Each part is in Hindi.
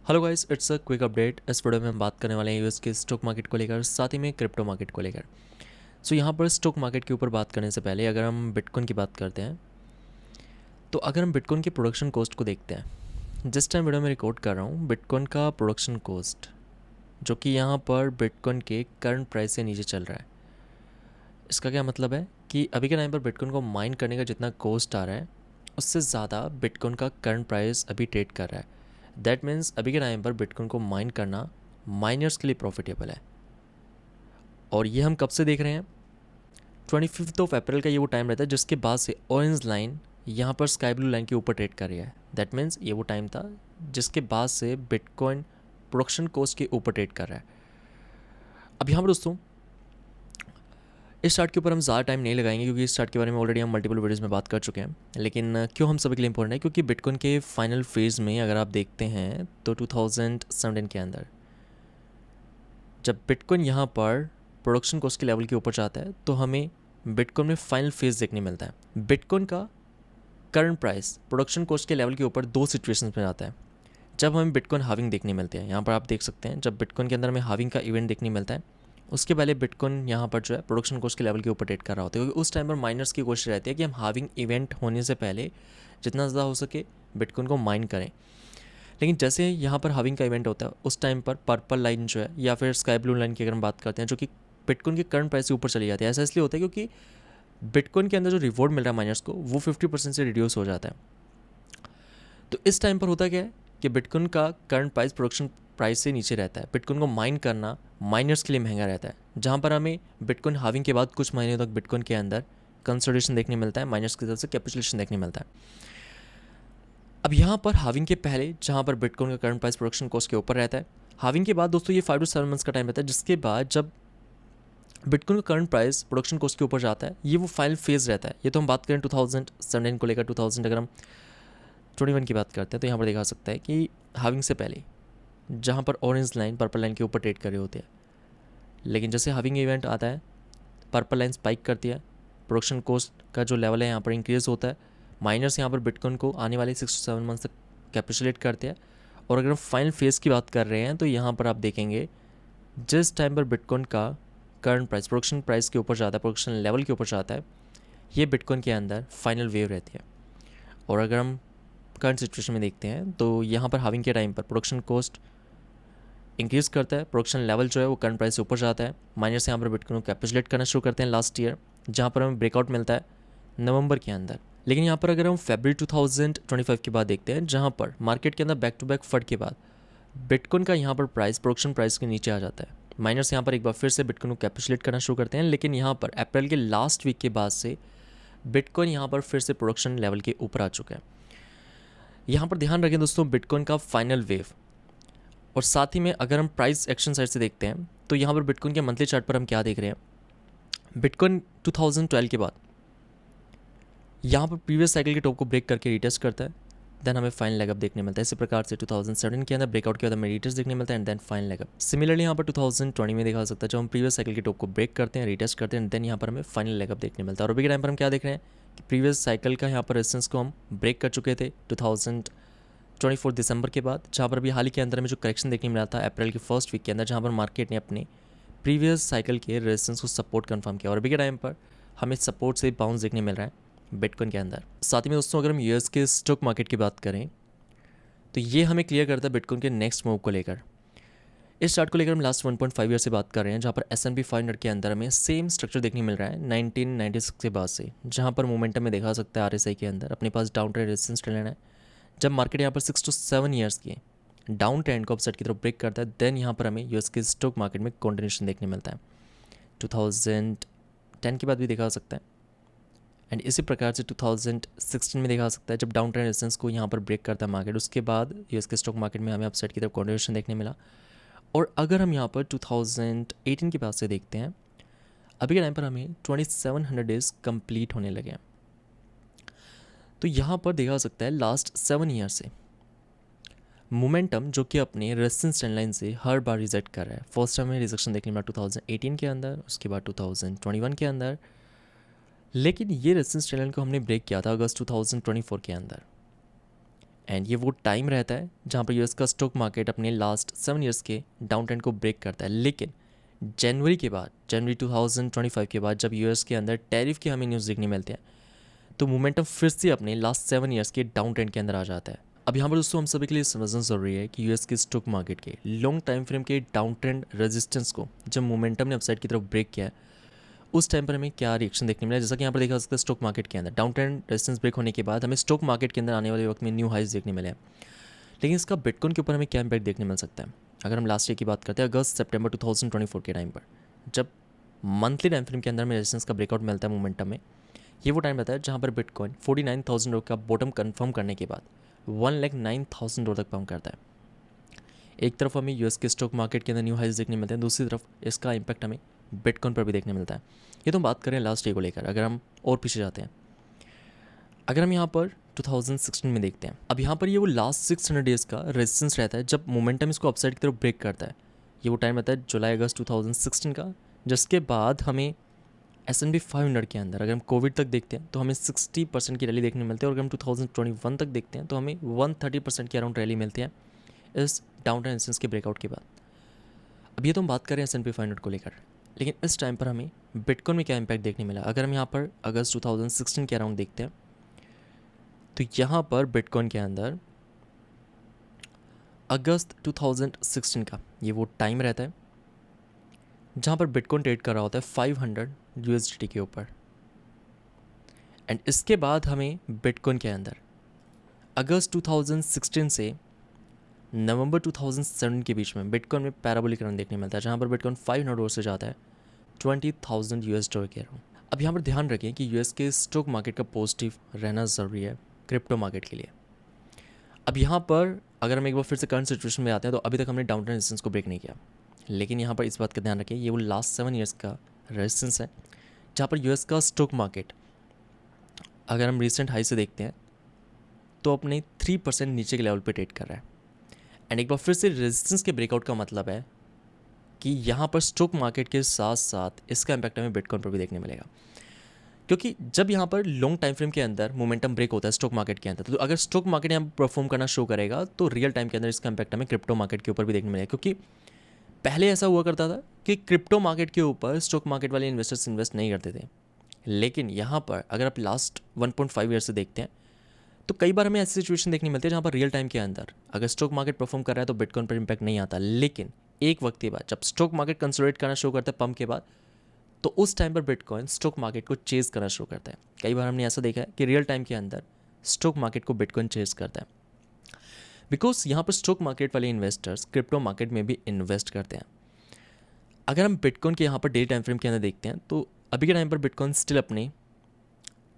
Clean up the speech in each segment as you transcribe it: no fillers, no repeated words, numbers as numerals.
Hello guys, it's a quick update. इस वीडियो में हम बात करने वाले हैं यूएस के स्टॉक मार्केट को लेकर, साथ ही में क्रिप्टो मार्केट को लेकर। सो यहाँ पर स्टॉक मार्केट के ऊपर बात करने से पहले अगर हम बिटकॉइन की बात करते हैं, तो अगर हम बिटकॉइन की प्रोडक्शन कॉस्ट को देखते हैं, जिस टाइम वीडियो में रिकॉर्ड कर रहा हूँ, बिटकॉइन का प्रोडक्शन कॉस्ट जो कि यहाँ पर बिटकॉइन के करंट प्राइस से नीचे चल रहा है। इसका क्या मतलब है कि अभी के टाइम पर बिटकॉइन को माइन करने का जितना कॉस्ट आ रहा है, उससे ज़्यादा बिटकॉइन का करंट प्राइस अभी ट्रेड कर रहा है। दैट मीन्स अभी के टाइम पर बिटकॉइन को माइन करना माइनर्स के लिए प्रॉफिटेबल है। और ये हम कब से देख रहे हैं? 25 अप्रैल का ये वो टाइम रहता है जिसके बाद से ऑरेंज लाइन यहाँ पर स्काई ब्लू लाइन के ऊपर ट्रेड कर रही है। दैट मीन्स ये वो टाइम था जिसके बाद से बिटकॉइन प्रोडक्शन कॉस्ट के ऊपर ट्रेड कर रहा है। अब यहाँ पर दोस्तों, इस चार्ट के ऊपर हम ज़्यादा टाइम नहीं लगाएंगे क्योंकि इस चार्ट के बारे में ऑलरेडी हम मल्टीपल वीडियोज़ में बात कर चुके हैं। लेकिन क्यों हम सभी के लिए इंपॉर्टेंट है? क्योंकि बिटकॉइन के फाइनल फेज़ में अगर आप देखते हैं तो 2017 के अंदर जब बिटकॉइन यहाँ पर प्रोडक्शन कॉस्ट के लेवल के ऊपर जाता है, तो हमें बिटकॉइन में फाइनल फेज़ देखने मिलता है। बिटकॉइन का करंट प्राइस प्रोडक्शन कॉस्ट के लेवल के ऊपर दो सिचुएशंस में आता है जब हमें बिटकॉइन हाविंग देखने मिलते हैं। यहाँ पर आप देख सकते हैं, जब बिटकॉइन के अंदर हमें हाविंग का इवेंट देखने मिलता है, उसके पहले बिटकॉइन यहाँ पर जो है प्रोडक्शन कॉस्ट के लेवल के ऊपर ट्रेड कर रहा होता है, क्योंकि उस टाइम पर माइनर्स की कोशिश रहती है कि हम हाविंग इवेंट होने से पहले जितना ज़्यादा हो सके बिटकॉइन को माइन करें। लेकिन जैसे यहाँ पर हाविंग का इवेंट होता है, उस टाइम पर पर्पल लाइन जो है या फिर स्काई ब्लू लाइन की अगर हम बात करते हैं, जो कि बिटकॉइन के करंट प्राइस से ऊपर चली जाती है। ऐसा इसलिए होता है क्योंकि बिटकॉइन के अंदर जो रिवॉर्ड मिल रहा है माइनर्स को, वो 50% से रिड्यूस हो जाता है। तो इस टाइम पर होता क्या है कि बिटकॉइन का करंट प्राइस प्रोडक्शन प्राइस से नीचे रहता है। बिटकॉइन को माइन करना माइनर्स के लिए महंगा रहता है, जहाँ पर हमें बिटकॉइन हाविंग के बाद कुछ महीने तक बिटकॉइन के अंदर कंसोलिडेशन देखने मिलता है, माइनर्स की तरफ से कैपिटुलेशन देखने मिलता है। अब यहाँ पर हाविंग के पहले जहाँ पर बिटकॉइन का करंट प्राइस प्रोडक्शन कॉस्ट के ऊपर रहता है, हाविंग के बाद दोस्तों ये 5 to 7 मंथ्स का टाइम रहता है, जिसके बाद जब बिटकॉइन का करंट प्राइस प्रोडक्शन कॉस्ट के ऊपर जाता है, ये वो फाइनल फेज रहता है। ये तो हम बात करें 2017 को लेकर, 2000 अगर हम 21 की बात करते हैं तो यहाँ पर देखा सकता है कि हाविंग से पहले जहाँ पर ऑरेंज लाइन पर्पल लाइन के ऊपर ट्रेड कर रहे होते हैं, लेकिन जैसे हाविंग इवेंट आता है, पर्पल लाइन स्पाइक करती है, प्रोडक्शन कॉस्ट का जो लेवल है यहाँ पर इंक्रीज़ होता है, माइनर्स यहाँ पर बिटकॉइन को आने वाले 6 to 7 मंथ तक कैपिटुलेट करते हैं। और अगर हम फाइनल फेज़ की बात कर रहे हैं तो यहाँ पर आप देखेंगे जिस टाइम पर बिटकॉइन का करंट प्राइस प्रोडक्शन प्राइस के ऊपर जाता है, प्रोडक्शन लेवल के ऊपर जाता है, ये बिटकॉइन के अंदर फाइनल वेव रहती है। और अगर हम करंट सिचुएशन में देखते हैं तो यहाँ पर हाविंग के टाइम पर प्रोडक्शन कॉस्ट इंक्रीज़ करता है, प्रोडक्शन लेवल जो है वो करंट प्राइस से ऊपर जाता है, माइनर्स यहाँ पर बिटकॉइन को कैपिटुलेट करना शुरू करते हैं लास्ट ईयर, जहाँ पर हमें ब्रेकआउट मिलता है नवंबर के अंदर। लेकिन यहाँ पर अगर हम फरवरी 2025 की बात देखते हैं, जहाँ पर मार्केट के अंदर बैक टू बैक फट के बाद बिटकॉइन का यहाँ पर प्राइस प्रोडक्शन प्राइस के नीचे आ जाता है, माइनर्स यहाँ पर एक बार फिर से बिटकॉइन को कैपिटुलेट करना शुरू करते हैं। लेकिन यहाँ पर अप्रैल के लास्ट वीक के बाद से बिटकॉइन यहाँ पर फिर से प्रोडक्शन लेवल के ऊपर आ चुका है। यहाँ पर ध्यान रखें दोस्तों, बिटकॉइन का फाइनल वेव। और साथ ही में अगर हम प्राइस एक्शन साइड से देखते हैं तो यहाँ पर बिटकॉइन के मंथली चार्ट पर हम क्या देख रहे हैं? बिटकॉइन 2012 के बाद यहाँ पर प्रीवियस साइकिल के टॉप को ब्रेक करके रिटेस्ट करता है, देन हमें फाइनल लेग अप देखने मिलता है। इसी प्रकार से 2007 के अंदर ब्रेकआउट के बाद हमें रिटेस्ट देखने मिलता है and then final leg up. Similarly यहाँ पर 2020 में देखा सकता है, जब हम प्रीवियस साइकिल के टॉप को ब्रेक करते हैं, रिटेस्ट करते हैं, देन यहाँ पर हमें फाइनल लेग अप देखने मिलता है। और अभी के टाइम पर हम क्या देख रहे हैं कि प्रीवियस साइकिल का यहाँ पर रेजिस्टेंस को हम ब्रेक कर चुके थे 2024 दिसंबर के बाद, जहाँ पर अभी हाल ही के अंदर में जो करेक्शन देखने मिला था अप्रैल के फर्स्ट वीक के अंदर, जहाँ पर मार्केट ने अपने प्रीवियस साइकिल के रेजिस्टेंस को सपोर्ट कंफर्म किया। और अभी के टाइम पर हमें सपोर्ट से बाउंस देखने मिल रहा है बिटकॉइन के अंदर। साथ ही में दोस्तों, अगर हम यूएस के स्टॉक मार्केट की बात करें तो ये हमें क्लियर करता है बिटकॉइन के नेक्स्ट मूव को लेकर। इस चार्ट को लेकर हम लास्ट 1.5 ईयर से बात कर रहे हैं, जहाँ पर S&P 500 के अंदर हमें सेम स्ट्रक्चर देखने मिल रहा है 1996 के बाद से, जहाँ पर मोमेंटम में देखा सकता है RSI के अंदर अपने पास डाउन ट्रेंड रेजिस्टेंस ट्रेंड है। जब मार्केट यहाँ पर 6 to 7 ईयर्स की डाउन ट्रेंड को अपसाइड की तरफ ब्रेक करता है, देन यहाँ पर हमें यूएस के स्टॉक मार्केट में कंटिन्यूएशन देखने मिलता है। 2010 के बाद भी देखा सकता है एंड इसी प्रकार से 2016 में देखा सकता है, जब डाउन ट्रेंड रेजिस्टेंस को यहाँ पर ब्रेक करता है मार्केट, उसके बाद यूएस के स्टॉक मार्केट में हमें अपसाइड की तरफ कंटिन्यूएशन देखने मिला। और अगर हम यहाँ पर 2018 के बाद से देखते हैं, अभी के टाइम पर हमें 2700 डेज कंप्लीट होने लगे हैं। तो यहाँ पर देखा सकता है लास्ट 7 ईयर से मोमेंटम जो कि अपने रेजिस्टेंस ट्रेंड लाइन से हर बार रिजेक्ट कर रहा है। फर्स्ट टाइम में रिजेक्शन देखने मिला 2018 के अंदर, उसके बाद 2021 के अंदर, लेकिन ये रेजिस्टेंस ट्रेंड लाइन को हमने ब्रेक किया था अगस्त 2024 के अंदर। एंड ये वो टाइम रहता है जहाँ पर यूएस का स्टॉक मार्केट अपने लास्ट 7 ईयर्स के डाउन ट्रेंड को ब्रेक करता है। लेकिन जनवरी 2025 के बाद जब यूएस के अंदर टैरिफ के हमें न्यूज़ देखने मिलते हैं, तो मोमेंटम फिर से अपने लास्ट 7 ईयर्स के डाउन ट्रेंड के अंदर आ जाता है। अब यहाँ पर दोस्तों हम सभी के लिए समझना ज़रूरी है कि यूएस के स्टॉक मार्केट के लॉन्ग टाइम फ्रेम के डाउन ट्रेंड रेजिस्टेंस को जब मोमेंटम ने अपसाइड की तरफ ब्रेक किया है, उस टाइम पर हमें क्या रिएक्शन देखने मिला। जैसा कि यहाँ पर देखा जा सकता है, स्टॉक मार्केट के अंदर डाउन ट्रेंड रेजिस्टेंस ब्रेक होने के बाद हमें स्टॉक मार्केट के अंदर आने वाले वक्त में न्यू हाइज देखने मिले हैं। लेकिन इसका बिटकॉइन के ऊपर हमें क्या इम्पैक्ट देखने मिल सकता है? अगर हम लास्ट ईयर की बात करते हैं, अगस्त सितंबर 2024 के टाइम पर जब मंथली टाइम फ्रेम के अंदर में रेजिस्टेंस का ब्रेकआउट मिलता है मोमेंटम में, ये वो टाइम रहता है जहाँ पर बिटकॉइन 49,000 का बॉटम कंफर्म करने के बाद 1,09,000 तक पंप करता है। एक तरफ हमें यूएस के स्टॉक मार्केट के अंदर न्यू हाइज देखने मिलते हैं, दूसरी तरफ इसका इम्पैक्ट हमें बिटकॉइन पर भी देखने मिलता है। ये तो हम बात करें लास्ट ईयर को लेकर। अगर हम और पीछे जाते हैं, अगर हम यहाँ पर 2016 में देखते हैं, अब यहाँ पर ये वो लास्ट 600 डेज का रेजिस्टेंस रहता है जब मोमेंटम इसको अपसाइड की तरफ ब्रेक करता है। ये वो टाइम रहता है जुलाई अगस्त 2016 का, जिसके बाद हमें S&P 500 के अंदर अगर हम कोविड तक देखते हैं तो हमें 60% की रैली देखने मिलती है, और अगर हम 2021 तक देखते हैं तो हमें 130% की अराउंड रैली मिलती है इस डाउन ट्रेंड रेजिस्टेंस के ब्रेकआउट के बाद। अब ये तो हम बात करें S&P 500 को लेकर, लेकिन इस टाइम पर हमें बिटकॉइन में क्या इम्पैक्ट देखने मिला? अगर हम यहाँ पर अगस्त 2016 के अराउंड देखते हैं, तो यहाँ पर बिटकॉइन के अंदर अगस्त 2016 का ये वो टाइम रहता है जहाँ पर बिटकॉइन ट्रेड कर रहा होता है 500 USDT के ऊपर। एंड इसके बाद हमें बिटकॉइन के अंदर अगस्त 2016 से नवंबर 2007 के बीच में बिटकॉइन में पैराबोलिक रन देखने मिलता है, जहाँ पर बिटकॉइन 500 से जाता है 20,000 US डॉलर के अराउंड। अब यहाँ पर ध्यान रखें कि यूएस के स्टॉक मार्केट का पॉजिटिव रहना ज़रूरी है क्रिप्टो मार्केट के लिए। अब यहाँ पर अगर हम एक बार फिर से करंट सिचुएशन में आते हैं, तो अभी तक हमने डाउन ट्रेंड रेजिस्टेंस को ब्रेक नहीं किया, लेकिन यहाँ पर इस बात का ध्यान रखें ये वो लास्ट 7 ईयर्स का रेजिस्टेंस है जहाँ पर यूएस का स्टॉक मार्केट अगर हम रिसेंट हाई से देखते हैं तो अपने 3% नीचे के लेवल पे ट्रेड कर रहा है। एंड एक बार फिर से रेजिस्टेंस के ब्रेकआउट का मतलब है कि यहाँ पर स्टॉक मार्केट के साथ साथ इसका इम्पैक्ट हमें बिटकॉइन पर भी देखने मिलेगा, क्योंकि जब यहाँ पर लॉन्ग टाइम फ्रेम के अंदर मोमेंटम ब्रेक होता है स्टॉक मार्केट के अंदर, तो अगर स्टॉक मार्केट यहाँ परफॉर्म करना शो करेगा तो रियल टाइम के अंदर इसका इम्पैक्ट हमें क्रिप्टो मार्केट के ऊपर भी देखने मिलेगा। क्योंकि पहले ऐसा हुआ करता था कि क्रिप्टो मार्केट के ऊपर स्टॉक मार्केट वाले इन्वेस्टर्स इन्वेस्ट नहीं करते थे, लेकिन यहाँ पर अगर आप लास्ट 1.5 ईयर से देखते हैं तो कई बार हमें ऐसी सिचुएशन देखने मिलती है जहाँ पर रियल टाइम के अंदर अगर स्टॉक मार्केट परफॉर्म कर रहा है तो बिटकॉइन पर इम्पैक्ट नहीं आता, लेकिन एक वक्त के बाद जब स्टॉक मार्केट कंसोलिडेट करना शुरू करता है पंप के बाद, तो उस टाइम पर बिटकॉइन स्टॉक मार्केट को चेज करना शुरू करता है। कई बार हमने ऐसा देखा है कि रियल टाइम के अंदर स्टॉक मार्केट को बिटकॉइन चेज करता है, बिकॉज यहाँ पर स्टॉक मार्केट वाले इन्वेस्टर्स क्रिप्टो मार्केट में भी इन्वेस्ट करते हैं। अगर हम बिटकॉइन के यहाँ पर डेली टाइम फ्रेम के अंदर देखते हैं तो अभी के टाइम पर बिटकॉइन स्टिल अपने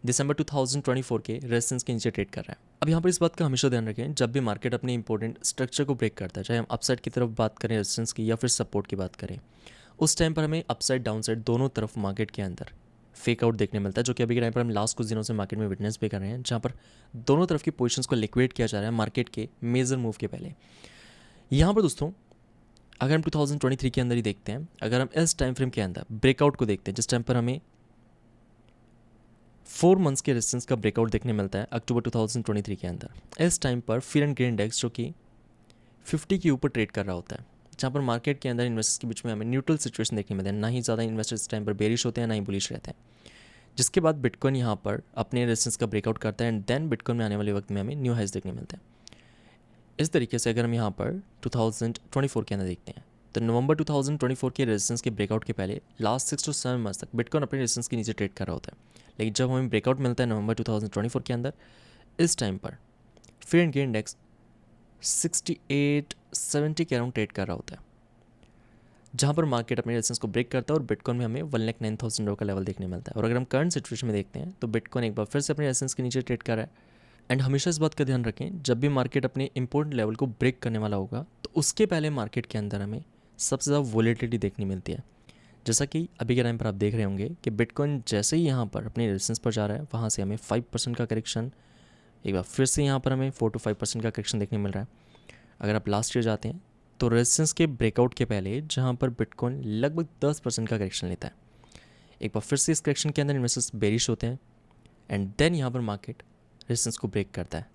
दिसंबर 2024 के रेजिस्टेंस के नीचे ट्रेड कर रहा है। अब यहाँ पर इस बात का हमेशा ध्यान रखें, जब भी मार्केट अपने इंपॉर्टेंट स्ट्रक्चर को ब्रेक करता है, चाहे हम अपसाइड की तरफ बात करें रेजिस्टेंस की या फिर सपोर्ट की बात करें, उस टाइम पर हमें अपसाइड डाउन साइड दोनों तरफ मार्केट के अंदर फेक आउट देखने मिलता है, जो कि अभी के टाइम पर हम लास्ट कुछ दिनों से मार्केट में विटनेस भी कर रहे हैं, जहाँ पर दोनों तरफ की पोजीशंस को लिक्विडेट किया जा रहा है मार्केट के मेजर मूव के पहले। यहाँ पर दोस्तों अगर हम 2023 के अंदर ही देखते हैं, अगर हम इस टाइम फ्रेम के अंदर ब्रेकआउट को देखते हैं, जिस टाइम पर हमें 4 मंथ्स के रेजिस्टेंस का ब्रेकआउट देखने मिलता है अक्टूबर 2023 के अंदर, इस टाइम पर फियर एंड ग्रे इंडेक्स जो कि 50 के ऊपर ट्रेड कर रहा होता है, जहाँ पर मार्केट के अंदर इन्वेस्टर्स के बीच में हमें न्यूट्रल सिचुएशन देखने मिलती है, ना ही ज़्यादा इन्वेस्टर्स इस टाइम पर बेरिश होते हैं ना ही बुलिश रहते हैं, जिसके बाद बिटकॉइन यहाँ पर अपने रेजिस्टेंस का ब्रेकआउट करता है एंड देन बिटकॉइन में आने वाले वक्त में हमें न्यू हाइज देखने मिलते हैं। इस तरीके से अगर हम यहाँ पर 2024 के अंदर देखते हैं तो नवंबर 2024 के रेजिस्टेंस के ब्रेकआउट के पहले लास्ट 6 to 7 मंथ्स तक बिटकॉइन अपने रेजिस्टेंस के नीचे ट्रेड कर रहा होता है, लेकिन जब हमें ब्रेकआउट मिलता है नवंबर 2024 के अंदर, इस टाइम पर फियर एंड ग्रे इंडेक्स 6870 के अराउंड ट्रेड कर रहा होता है, जहाँ पर मार्केट अपने रेजिस्टेंस को ब्रेक करता है और बिटकॉइन में हमें 1,09,000 का लेवल देखने मिलता है। और अगर हम करंट सिचुएशन में देखते हैं तो बिटकॉइन एक बार फिर से अपने रेजिस्टेंस के नीचे ट्रेड कर रहा है। एंड हमेशा इस बात का ध्यान रखें, जब भी मार्केट अपने इंपॉर्टेंट लेवल को ब्रेक करने वाला होगा तो उसके पहले मार्केट के अंदर हमें सबसे ज़्यादा वोलेटिलिटी देखने मिलती है। जैसा कि अभी के टाइम पर आप देख रहे होंगे कि बिटकॉइन जैसे ही यहाँ पर अपने रेजिस्टेंस पर जा रहा है, वहाँ से हमें 5% का करेक्शन, एक बार फिर से यहाँ पर हमें 4 to 5% का करेक्शन देखने मिल रहा है। अगर आप लास्ट ईयर जाते हैं तो रेजिस्टेंस के ब्रेकआउट के पहले जहाँ पर बिटकॉइन लगभग 10% का करेक्शन लेता है, एक बार फिर से इस करेक्शन के अंदर इन्वेस्टर्स बेरिश होते हैं एंड देन यहाँ पर मार्केट रेजिस्टेंस को ब्रेक करता है।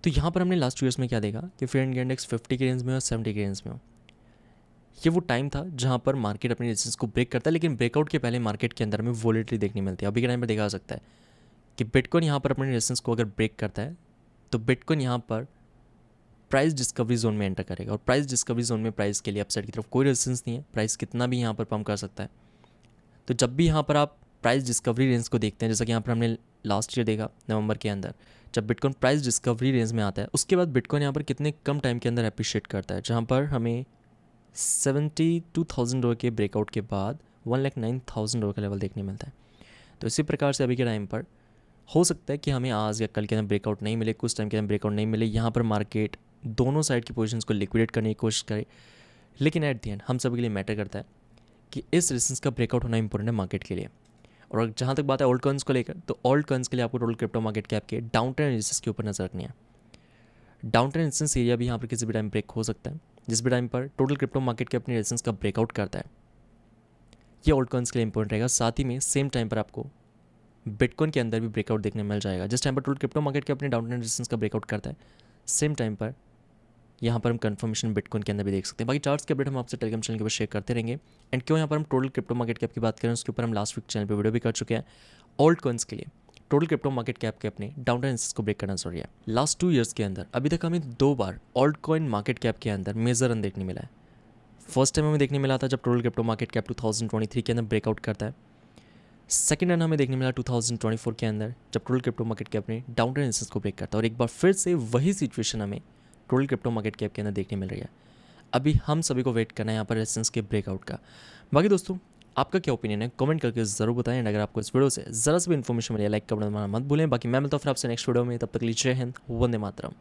तो यहाँ पर हमने लास्ट 2 ईयर्स में क्या देखा कि फेयर इंडिया इंडेक्स 50 के रेंज में और 70 के रेंज में हो। ये वो टाइम था जहाँ पर मार्केट अपनी रेजिस्टेंस को ब्रेक करता है, लेकिन ब्रेकआउट के पहले मार्केट के अंदर में वॉलेटिलिटी देखने मिलती है। अभी के टाइम पर देखा जा सकता है कि बिटकॉइन यहाँ पर अपनी रेजिस्टेंस को अगर ब्रेक करता है तो बिटकॉइन यहाँ पर प्राइस डिस्कवरी जोन में एंटर करेगा, और प्राइस डिस्कवरी जोन में प्राइस के लिए अपसाइड की तरफ कोई रेजिस्टेंस नहीं है, प्राइस कितना भी यहाँ पर पंप कर सकता है। तो जब भी यहाँ पर आप प्राइस डिस्कवरी रेंज को देखते हैं, जैसा कि यहाँ पर हमने लास्ट ईयर देखा नवंबर के अंदर, जब बिटकॉइन प्राइस डिस्कवरी रेंज में आता है उसके बाद बिटकॉइन यहाँ पर कितने कम टाइम के अंदर एप्रिशिएट करता है, जहाँ पर हमें 72,000 डॉलर के ब्रेकआउट के बाद 1,09,000 डॉलर का लेवल देखने मिलता है। तो इसी प्रकार से अभी के टाइम पर हो सकता है कि हमें आज या कल के अंदर ब्रेकआउट नहीं मिले, कुछ टाइम के अंदर ब्रेकआउट नहीं मिले, यहाँ पर मार्केट दोनों साइड की पोजीशंस को लिक्विडेट करने की कोशिश करे, लेकिन एट द एंड हम सभी के लिए मैटर करता है कि इस रेजिस्टेंस का ब्रेकआउट होना इंपॉर्टेंट है मार्केट के लिए। और जहाँ तक बात है ऑल्ट कॉइन्स को लेकर, तो ऑल्ट कॉइन्स के लिए आपको टोटल क्रिप्टो मार्केट कैप के डाउन ट्रेंड रेजिस्टेंस के ऊपर नजर रखनी है। डाउन ट्रेंड रेजिस्टेंस एरिया भी यहाँ पर किसी भी टाइम ब्रेक हो सकता है, जिस भी टाइम पर टोटल क्रिप्टो मार्केट के अपनी रेजिस्टेंस का ब्रेकआउट करता है, ये ऑल्ट कॉइन्स के लिए इंपॉर्टेंट रहेगा। साथ ही में सेम टाइम पर आपको बिटकॉइन के अंदर भी ब्रेकआउट देखने मिल जाएगा, जिस टाइम पर टोटल क्रिप्टो मार्केट के अपने डाउन ट्रेंड रेजिस्टेंस का ब्रेकआउट करता है, सेम टाइम पर यहाँ पर हम कंफर्मेशन बिटकॉइन के अंदर भी देख सकते हैं। बाकी चार्ट्स के अपडेट हम आपसे टेलीग्राम चैनल के ऊपर शेयर करते रहेंगे। एंड क्यों यहाँ पर हम टोटल क्रिप्टो मार्केट कैप की बात करें, उसके ऊपर हम लास्ट वीक चैनल पे वीडियो भी कर चुके हैं। ऑल्ट कॉइन्स के लिए टोटल क्रिप्टो मार्केट कैप के अपने डाउन ट्रेंड रेजिस्टेंस को ब्रेक करना जरूरी है। लास्ट 2 ईयर्स के अंदर अभी तक हमें 2 बार ऑल्ट कॉइन मार्केट कैप के अंदर मेजर रन देखने मिला है। फर्स्ट टाइम हमें देखने मिला था जब टोटल क्रिप्टो मार्केट कैप 2023 के अंदर ब्रेकआउट करता है। सेकेंड रन हमें देखने मिला 2024 के अंदर जब टोटल क्रिप्टो मार्केट कैप ने डाउन ट्रेंड रेजिस्टेंस को ब्रेक करता है, और एक बार फिर से वही सिचुएशन हमें टोटल क्रिप्टो मार्केट कैप के अंदर देखने मिल रही है। अभी हम सभी को वेट करना है यहाँ पर रेजिस्टेंस के ब्रेकआउट का। बाकी दोस्तों आपका क्या ओपिनियन है कमेंट करके जरूर बताएं। एंड अगर आपको इस वीडियो से जरा सी भी इन्फॉर्मेशन मिली, लाइक करना मत भूलें। बाकी मैं मिलता हूँ फिर आपसे नेक्स्ट वीडियो में, तब तक के लिए जय हिंद, वंदे मातरम।